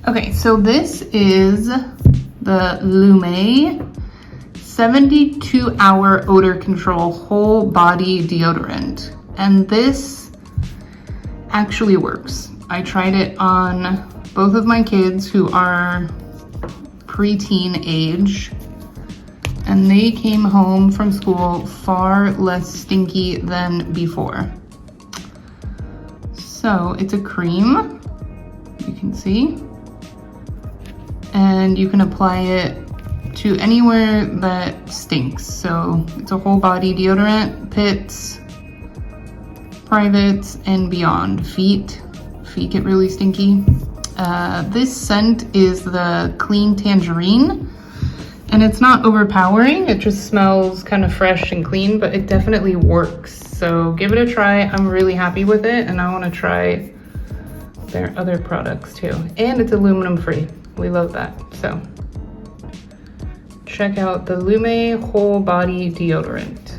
Okay, so this is the Lume 72-hour odor control whole body deodorant. And this actually works. I tried it on both of my kids who are preteen age, and they came home from school far less stinky than before. So it's a cream, you can see, and you can apply it to anywhere that stinks. So it's a whole body deodorant, pits, privates, and beyond. Feet get really stinky. This scent is the Clean Tangerine, and it's not overpowering. It just smells kind of fresh and clean, but it definitely works. So give it a try. I'm really happy with it, and I want to try their other products too. And it's aluminum free. We love that. So check out the Lume Whole Body Deodorant.